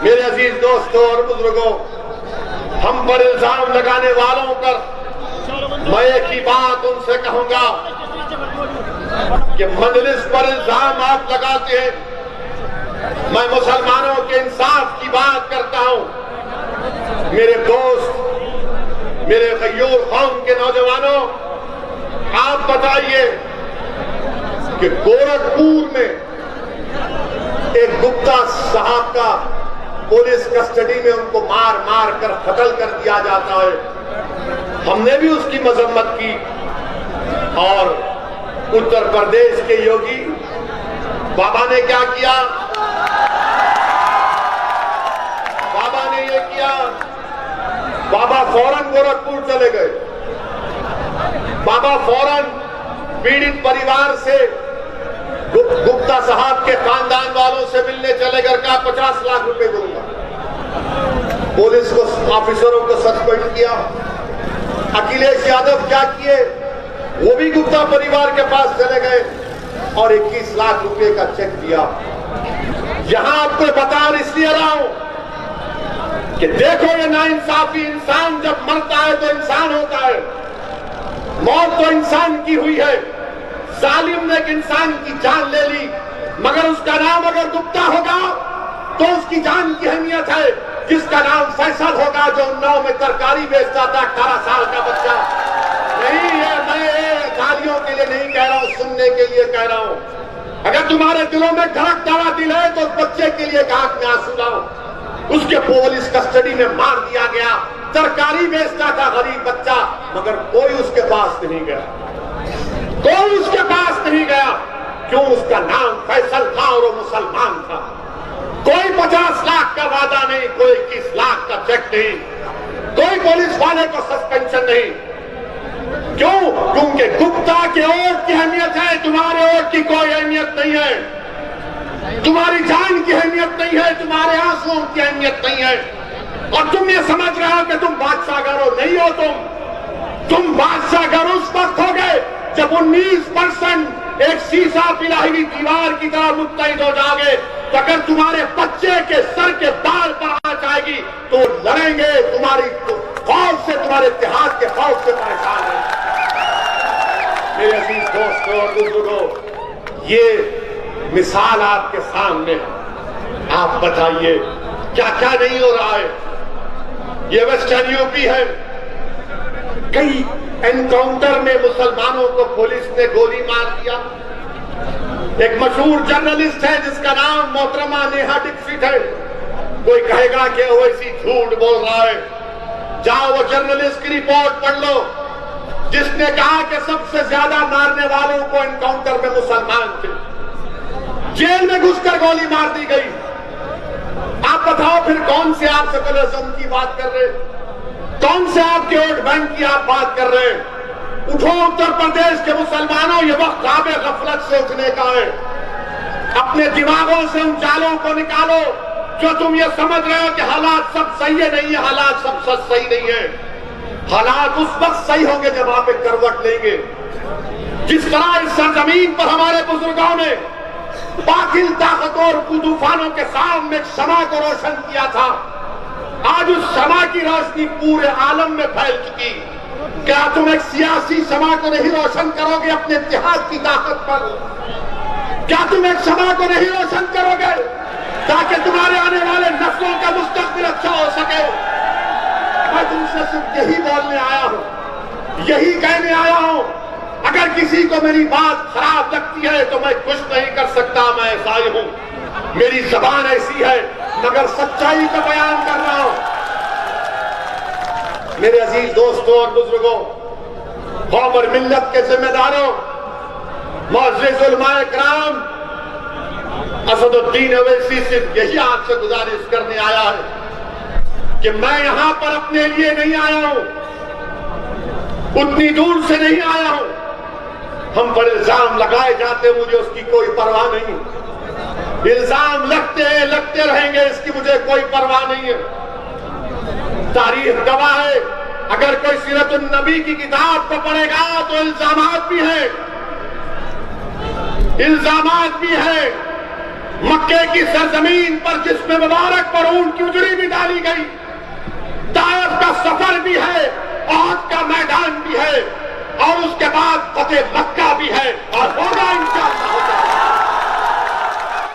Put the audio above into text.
मेरे अजीज दोस्तों और बुजुर्गों, हम पर इल्जाम लगाने वालों पर मैं एक ही बात उनसे कहूंगा कि मजलिस पर इल्जाम आप लगाते हैं। मैं मुसलमानों के इंसाफ की बात करता हूं। मेरे दोस्त, मेरे गयूर कौम के नौजवानों, आप बताइए कि गोरखपुर में एक गुप्ता साहब का पुलिस कस्टडी में उनको मार मार कर कत्ल कर दिया जाता है। हमने भी उसकी मजम्मत की। और उत्तर प्रदेश के योगी बाबा ने क्या किया? बाबा ने ये किया, बाबा फौरन गोरखपुर चले गए। बाबा फौरन पीड़ित परिवार से, गुप्ता साहब के खानदान वालों से मिलने चले गए। कहा 50 लाख रुपए दूंगा। पुलिस को, ऑफिसरों को सस्पेंड किया। अखिलेश यादव क्या किए? वो भी गुप्ता परिवार के पास चले गए और 21 लाख रुपए का चेक दिया। यहां आपको बता इसलिए रहा हूं कि देखो ये नाइंसाफी। इंसान जब मरता है तो इंसान होता है। मौत तो इंसान की हुई है। जालिम ने एक इंसान की जान ले ली, मगर उसका नाम अगर गुप्ता होगा तो उसकी जान की अहमियत है। जिसका नाम फैसल होगा, जो उन्नाव में तरकारी बेचता था, 18 साल का बच्चा। नहीं है, मैं गालियों के लिए नहीं कह रहा हूं, सुनने के लिए कह रहा हूं। अगर तुम्हारे दिलों में धड़क दड़ा दिल है तो उस बच्चे के लिए आंख में आंसू लाओ। उसके पुलिस कस्टडी में मार दिया गया। तरकारी बेचता था गरीब बच्चा, मगर कोई उसके पास नहीं गया। कोई उसके पास नहीं गया। क्यों? उसका नाम फैसल था और वो मुसलमान था। कोई 50 लाख का वादा नहीं, कोई 21 लाख का चेक नहीं, कोई पुलिस वाले को सस्पेंशन नहीं। क्यों? क्योंकि गुप्ता के वोट की अहमियत है, तुम्हारे वोट की कोई अहमियत नहीं है। तुम्हारी जान की अहमियत नहीं है, तुम्हारे आंसुओं की अहमियत नहीं है। और तुम ये समझ रहे हो कि तुम बादशाहगर हो। नहीं हो तुम बादशाहगर उस वक्त हो गए जब 19% एक शीशा पिलाई हुई दीवार की तरह मुत्तैद हो जाओगे। तो अगर तुम्हारे बच्चे के सर के बाल पर आंच आएगी तो लड़ेंगे। तुम्हारी खौफ से, तुम्हारे इतिहास के खौफ से परेशान है। मेरे अजीज दोस्तों और बुजुर्गों, ये मिसाल आपके सामने है। आप बताइए क्या क्या नहीं हो रहा है। ये वेस्टर्न यूपी है। कई एनकाउंटर में मुसलमानों को पुलिस ने गोली मार दिया। एक मशहूर जर्नलिस्ट है जिसका नाम मोहतरमा नेहा दीक्षित है। कोई कहेगा कि वो ऐसी झूठ बोल रहा है। जाओ वो जर्नलिस्ट की रिपोर्ट पढ़ लो, जिसने कहा कि सबसे ज्यादा मारने वालों को एनकाउंटर में मुसलमान थे। जेल में घुसकर गोली मार दी गई। आप बताओ फिर कौन से आप सेकुलरिज्म की बात कर रहे हैं? कौन से आपके वोट बैंक की आप बात कर रहे हैं? उठो उत्तर प्रदेश के मुसलमानों, ये वक्त ख्वाब गफलत से उठने का है। अपने दिमागों से उन जालों को निकालो जो तुम ये समझ रहे हो कि हालात सब सही है। नहीं है, हालात सब सच सही नहीं है। हालात उस वक्त सही होंगे जब आप एक करवट लेंगे। जिस तरह इस सरजमीन पर हमारे बुजुर्गों ने बातिल ताकतों तूफानों के सामने एक शमा को रोशन किया था, आज उस शमा की रोशनी पूरे आलम में फैल चुकी। क्या तुम एक सियासी शमा को नहीं रोशन करोगे अपने इतिहास की ताकत पर? क्या तुम एक शमा को नहीं रोशन करोगे ताकि तुम्हारे आने वाले नस्लों का मुस्तकबिल अच्छा हो सके? मैं तुमसे सिर्फ यही बोलने आया हूं, यही कहने आया हूं। अगर किसी को मेरी बात खराब लगती है तो मैं कुछ नहीं कर सकता। मैं ऐसा ही हूं, मेरी जबान ऐसी है, मगर सच्चाई का बयान कर रहा हूं। मेरे अजीज दोस्तों और बुजुर्गों, कौम और मिल्लत के जिम्मेदारों, मुअज़्ज़िज़ उलमाए किराम, असदुद्दीन अवैसी सिर्फ यही आपसे गुजारिश करने आया है कि मैं यहां पर अपने लिए नहीं आया हूं, उतनी दूर से नहीं आया हूं। हम पर इल्जाम लगाए जाते, मुझे उसकी कोई परवाह नहीं। इल्जाम लगते रहेंगे, इसकी मुझे कोई परवाह नहीं है। तारीख गवाह है, अगर कोई सीरतुन नबी की किताब को पढ़ेगा तो इल्जामात भी है, इल्जामात भी है। मक्के की सरजमीन पर जिसमें मुबारक पर ऊंट की उजड़ी भी डाली गई,